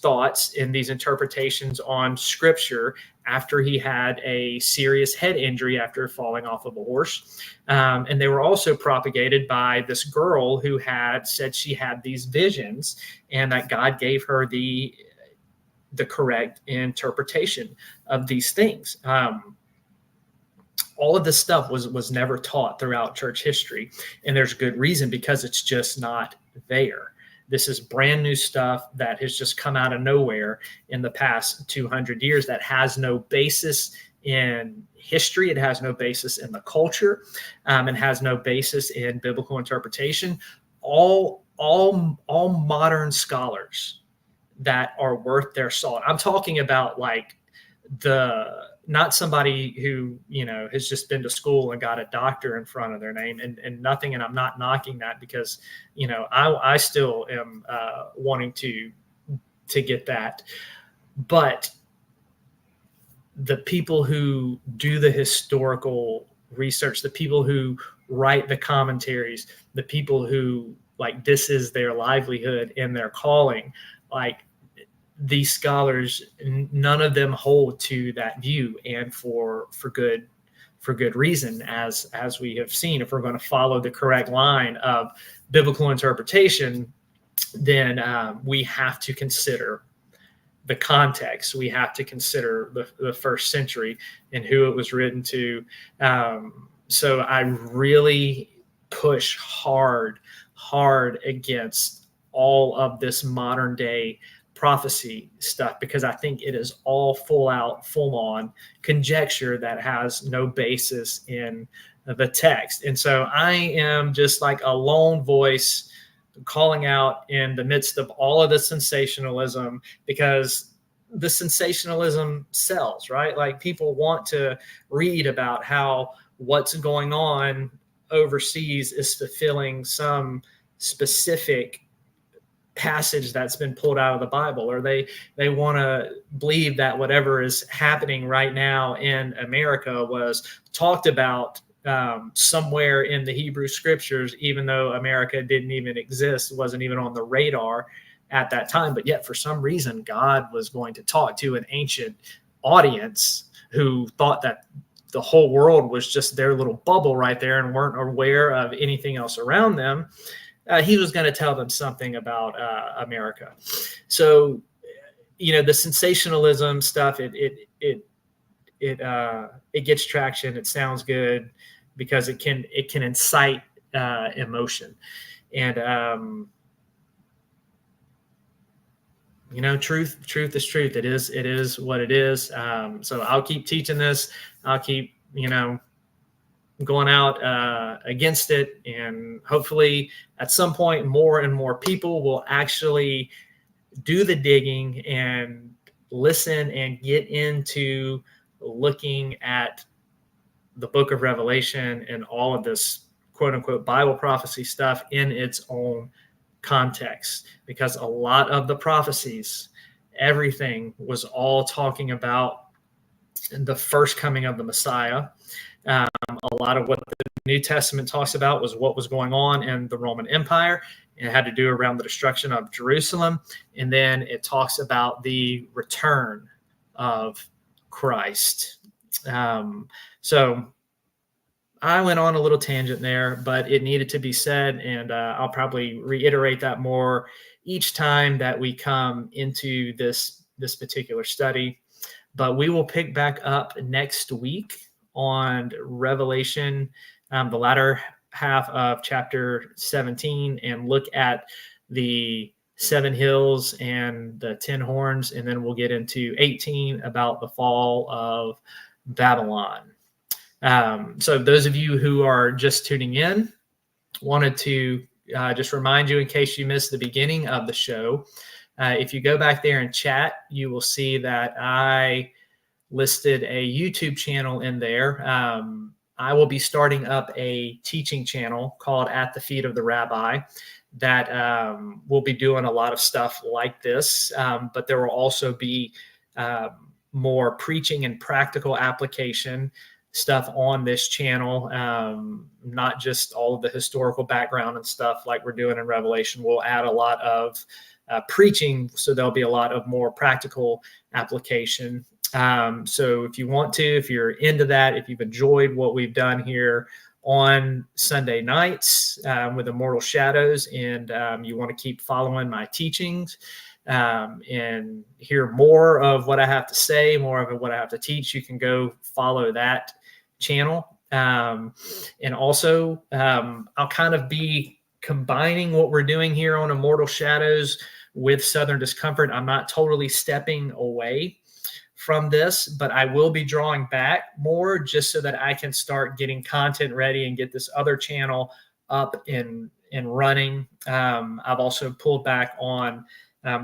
thoughts and these interpretations on scripture after he had a serious head injury after falling off of a horse. And they were also propagated by this girl who had said she had these visions and that God gave her the correct interpretation of these things. All of this stuff was never taught throughout church history. And there's good reason, because it's just not there. This is brand new stuff that has just come out of nowhere in the past 200 years that has no basis in history. It has no basis in the culture, and has no basis in biblical interpretation. All modern scholars that are worth their salt. I'm talking about, like, not somebody who, has just been to school and got a doctor in front of their name and nothing. And I'm not knocking that, because, I still am wanting to get that. But the people who do the historical research, the people who write the commentaries, the people who, like, this is their livelihood and their calling, like, these scholars, none of them hold to that view, and for good reason, as we have seen. If we're going to follow the correct line of biblical interpretation, then we have to consider the context. We have to consider the first century and who it was written to. So I really push hard against all of this modern day prophecy stuff, because I think it is all full on conjecture that has no basis in the text. And so I am just like a lone voice calling out in the midst of all of the sensationalism, because the sensationalism sells, right? Like, people want to read about how what's going on overseas is fulfilling some specific passage that's been pulled out of the Bible, or they want to believe that whatever is happening right now in America was talked about somewhere in the Hebrew scriptures, even though America didn't even exist, wasn't even on the radar at that time. But yet, for some reason, God was going to talk to an ancient audience who thought that the whole world was just their little bubble right there and weren't aware of anything else around them. He was going to tell them something about America. So, the sensationalism stuff, it gets traction. It sounds good because it can incite emotion, and truth is truth. It is what it is. So I'll keep teaching this. I'll keep going out against it, and hopefully at some point more and more people will actually do the digging and listen and get into looking at the book of Revelation and all of this quote unquote Bible prophecy stuff in its own context, because a lot of the prophecies, everything was all talking about the first coming of the Messiah. A lot of what the New Testament talks about was what was going on in the Roman Empire. It had to do around the destruction of Jerusalem. And then it talks about the return of Christ. So I went on a little tangent there, but it needed to be said. And I'll probably reiterate that more each time that we come into this particular study. But we will pick back up next week on Revelation, the latter half of chapter 17, and look at the 7 hills and the 10 horns. And then we'll get into 18 about the fall of Babylon. So those of you who are just tuning in, wanted to just remind you, in case you missed the beginning of the show, if you go back there and chat, you will see that I listed a YouTube channel in there. I will be starting up a teaching channel called At the Feet of the Rabbi that will be doing a lot of stuff like this, but there will also be more preaching and practical application stuff on this channel, not just all of the historical background and stuff like we're doing in Revelation. We'll add a lot of preaching, so there'll be a lot of more practical application. So if you want to, if you're into that, if you've enjoyed what we've done here on Sunday nights with Immortal Shadows, and you want to keep following my teachings and hear more of what I have to say, more of what I have to teach, you can go follow that channel. And also, I'll kind of be combining what we're doing here on Immortal Shadows with Southern Discomfort. I'm not totally stepping away from this, but I will be drawing back more just so that I can start getting content ready and get this other channel up and running. I've also pulled back on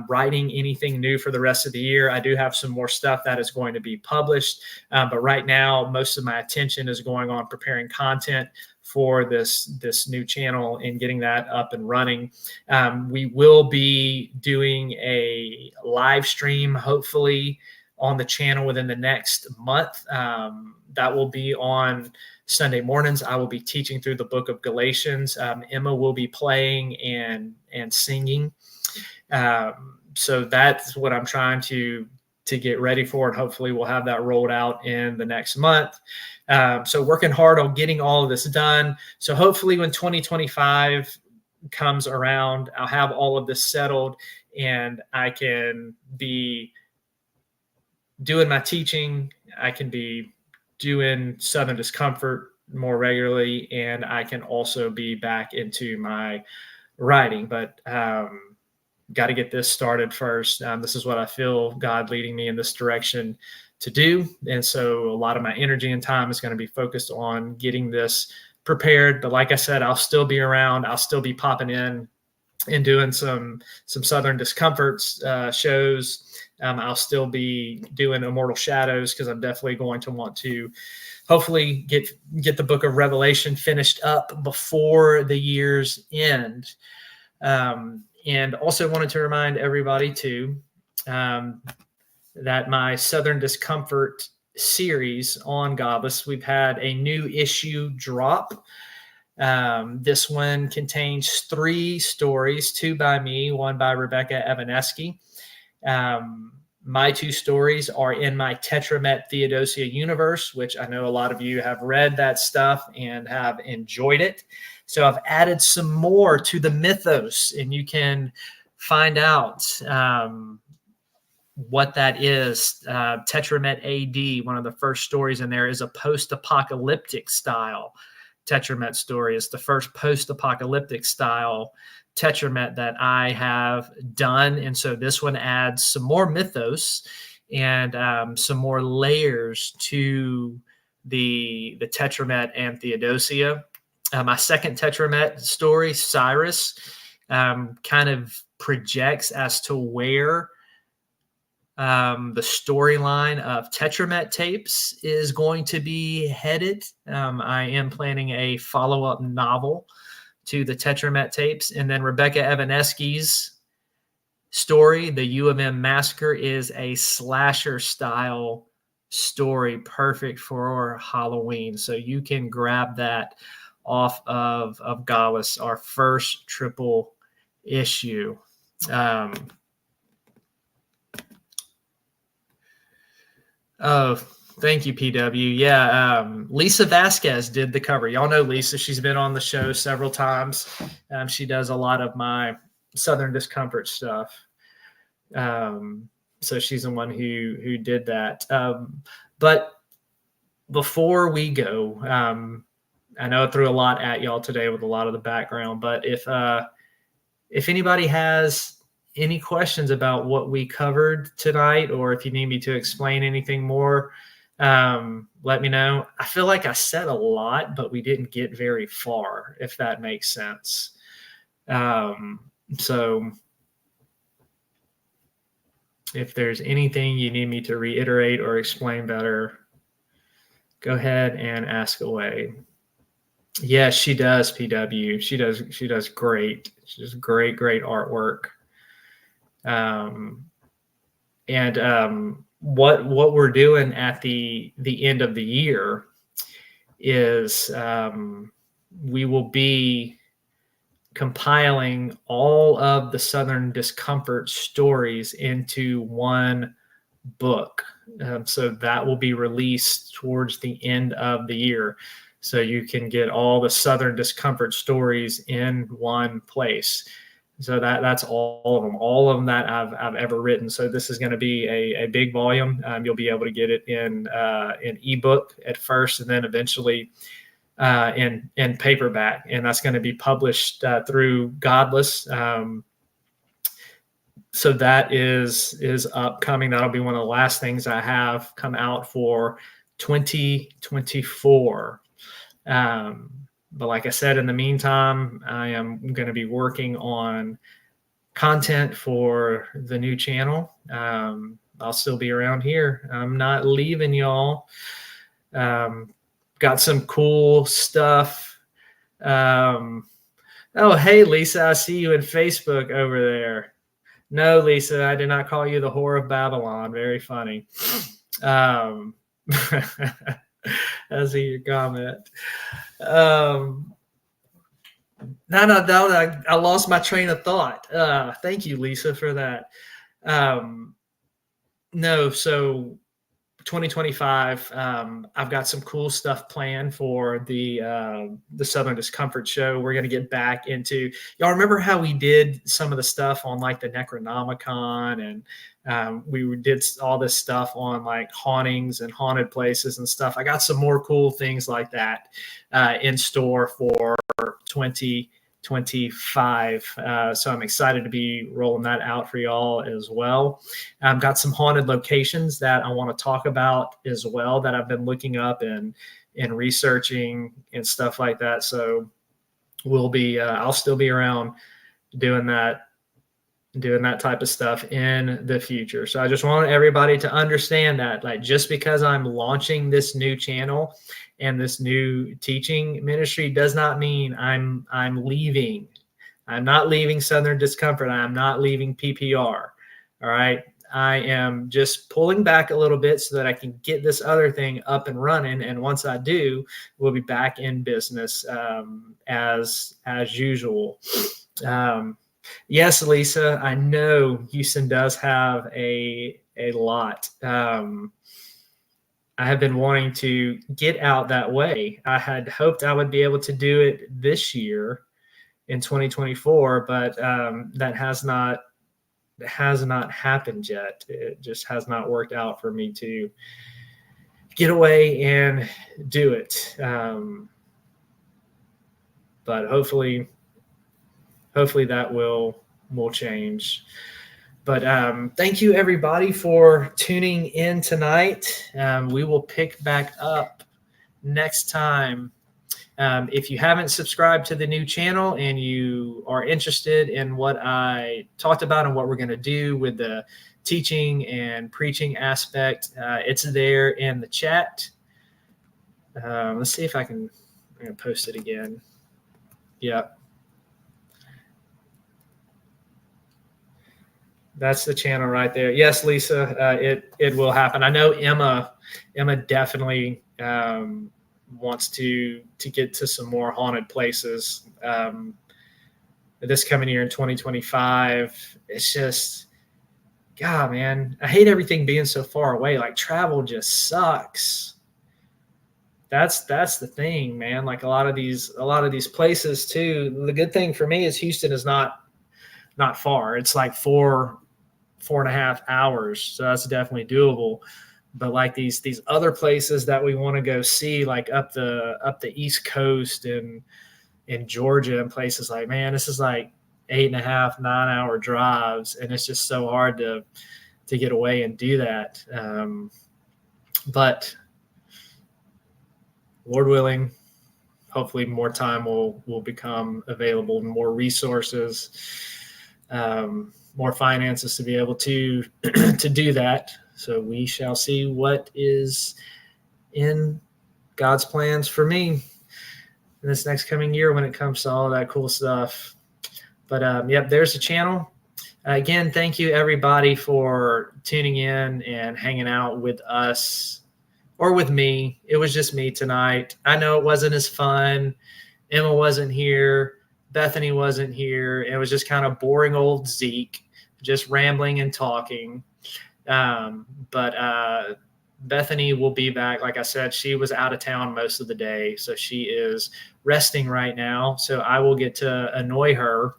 writing anything new for the rest of the year. I do have some more stuff that is going to be published, but right now most of my attention is going on preparing content for this new channel and getting that up and running. We will be doing a live stream, hopefully, on the channel within the next month. That will be on Sunday mornings. I will be teaching through the book of Galatians. Emma will be playing and singing. So that's what I'm trying to get ready for, and hopefully we'll have that rolled out in the next month. So working hard on getting all of this done. So hopefully when 2025 comes around, I'll have all of this settled and I can be doing my teaching. I can be doing Southern Discomfort more regularly, and I can also be back into my writing. But got to get this started first. This is what I feel God leading me in this direction to do. And so a lot of my energy and time is going to be focused on getting this prepared. But like I said, I'll still be around. I'll still be popping in and doing some Southern Discomforts shows. I'll still be doing Immortal Shadows because I'm definitely going to want to hopefully get the book of Revelation finished up before the year's end. And also wanted to remind everybody too that my Southern Discomfort series on Godless, we've had a new issue drop. This one contains 3 stories, 2 by me, 1 by Rebecca Evanesky. My 2 stories are in my Tetramet Theodosia universe, which I know a lot of you have read that stuff and have enjoyed it. So I've added some more to the mythos, and you can find out what that is. Tetramet AD, one of the first stories in there, is a post-apocalyptic style Tetramet story. It's the first post-apocalyptic style Tetramet that I have done. And so this one adds some more mythos and some more layers to the Tetramet and Theodosia. My second Tetramet story, Cyrus, kind of projects as to where the storyline of Tetramet tapes is going to be headed. I am planning a follow-up novel to the Tetramet tapes. And then Rebecca Evanesky's story, the U of M Massacre, is a slasher style story, perfect for Halloween. So you can grab that off of Godless, our first triple issue. Oh, thank you, PW. Yeah, Lisa Vasquez did the cover. Y'all know Lisa. She's been on the show several times. She does a lot of my Southern Discomfort stuff. So she's the one who did that. But before we go, I know I threw a lot at y'all today with a lot of the background, but if anybody has any questions about what we covered tonight, or if you need me to explain anything more, let me know. I feel like I said a lot, but we didn't get very far, if that makes sense. So if there's anything you need me to reiterate or explain better, go ahead and ask away. Yes, she does, PW. She does great. She does great artwork. What we're doing at the end of the year is we will be compiling all of the Southern Discomfort stories into one book. So that will be released towards the end of the year. So you can get all the Southern Discomfort stories in one place. So that's all of them that I've ever written. So this is going to be a big volume. You'll be able to get it in ebook at first, and then eventually in paperback. And that's going to be published through Godless. So that is upcoming. That'll be one of the last things I have come out for 2024. But like I said, in the meantime, I am going to be working on content for the new channel. I'll still be around here. I'm not leaving y'all. Got some cool stuff. Oh, hey, Lisa, I see you in Facebook over there. No, Lisa, I did not call you the whore of Babylon. Very funny. I see your comment. No, I lost my train of thought. Thank you, Lisa, for that. No, so 2025, I've got some cool stuff planned for the Southern Discomfort show. We're going to get back into, y'all remember how we did some of the stuff on like the Necronomicon, and we did all this stuff on like hauntings and haunted places and stuff. I got some more cool things like that in store for 2025. So I'm excited to be rolling that out for y'all as well. I've got some haunted locations that I want to talk about as well that I've been looking up and researching and stuff like that. So we'll be, I'll still be around doing that type of stuff in the future. So I just want everybody to understand that, like, just because I'm launching this new channel and this new teaching ministry does not mean I'm leaving. I'm not leaving Southern Discomfort. I'm not leaving PPR. All right. I am just pulling back a little bit so that I can get this other thing up and running. And once I do, we'll be back in business as usual. Yes, Lisa, I know Houston does have a lot. I have been wanting to get out that way. I had hoped I would be able to do it this year in 2024, but that has not happened yet. It just has not worked out for me to get away and do it. But hopefully that will change. But thank you, everybody, for tuning in tonight. We will pick back up next time. If you haven't subscribed to the new channel and you are interested in what I talked about and what we're going to do with the teaching and preaching aspect, it's there in the chat. Let's see if I'm going to post it again. Yeah. That's the channel right there. Yes, Lisa, it will happen. I know Emma definitely wants to get to some more haunted places this coming year in 2025. It's just, God, man, I hate everything being so far away. Like, travel just sucks. That's the thing, man. Like, a lot of these places too. The good thing for me is Houston is not far. It's like 4.5 hours. So that's definitely doable. But like these other places that we want to go see, like up the East Coast and in Georgia and places, like, man, this is like 8.5, 9 hour drives. And it's just so hard to get away and do that. But Lord willing, hopefully more time will become available, more resources, more finances to be able to do that. So we shall see what is in God's plans for me in this next coming year when it comes to all that cool stuff. But yep, there's the channel. Again, thank you everybody for tuning in and hanging out with us or with me. It was just me tonight. I know it wasn't as fun. Emma wasn't here. Bethany wasn't here. It was just kind of boring old Zeke, just rambling and talking. But Bethany will be back. Like I said, she was out of town most of the day, so she is resting right now. So I will get to annoy her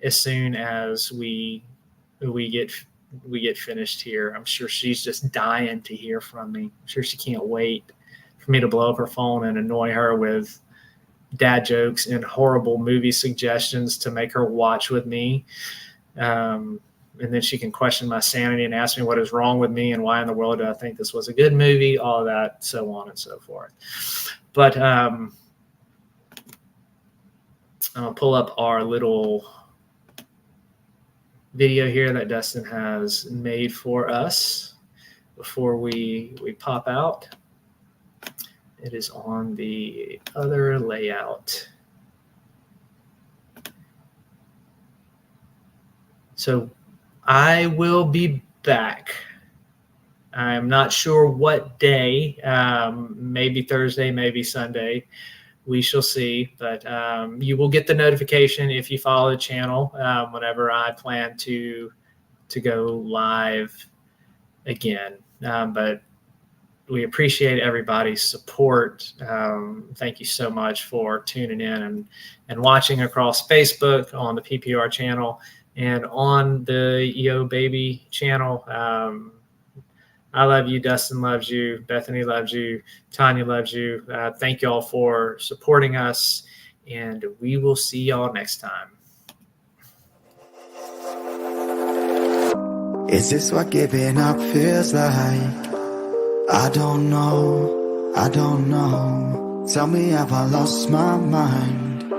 as soon as we get finished here. I'm sure she's just dying to hear from me. I'm sure she can't wait for me to blow up her phone and annoy her with dad jokes and horrible movie suggestions to make her watch with me. And then she can question my sanity and ask me what is wrong with me and why in the world do I think this was a good movie, all of that, so on and so forth. But I'll pull up our little video here that Dustin has made for us before we pop out. It is on the other layout. So I will be back. I'm not sure what day, maybe Thursday, maybe Sunday. We shall see. But you will get the notification if you follow the channel whenever I plan to go live again. But we appreciate everybody's support. Thank you so much for tuning in and watching across Facebook, on the PPR channel, and on the Yo Baby channel. I love you. Dustin loves you. Bethany loves you. Tanya loves you. Thank you all for supporting us, and we will see y'all next time. Is this what giving up feels like? I don't know. Tell me, have I lost my mind?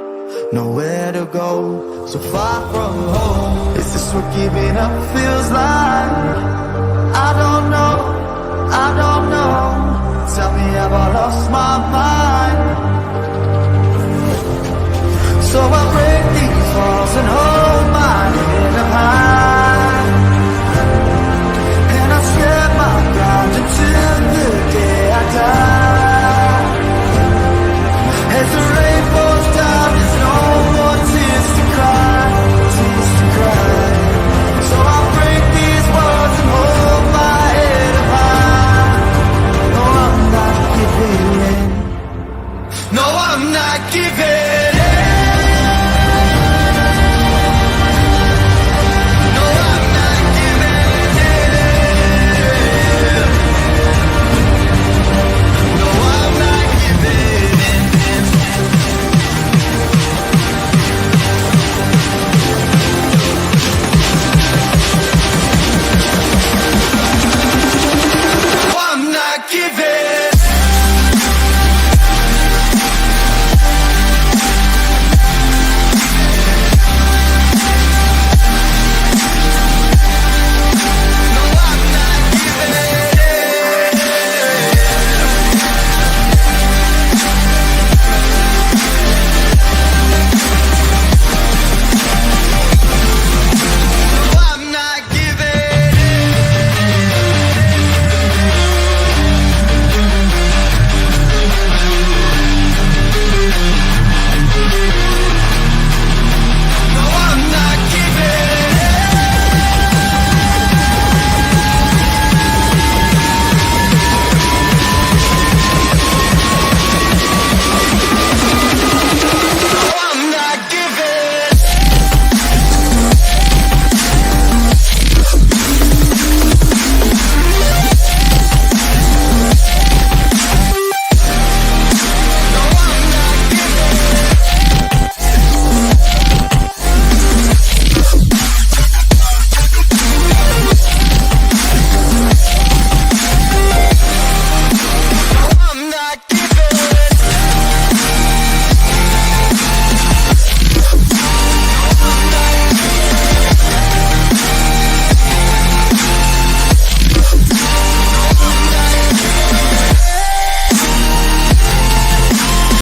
nowhere to go, so far from home. Is this what giving up feels like?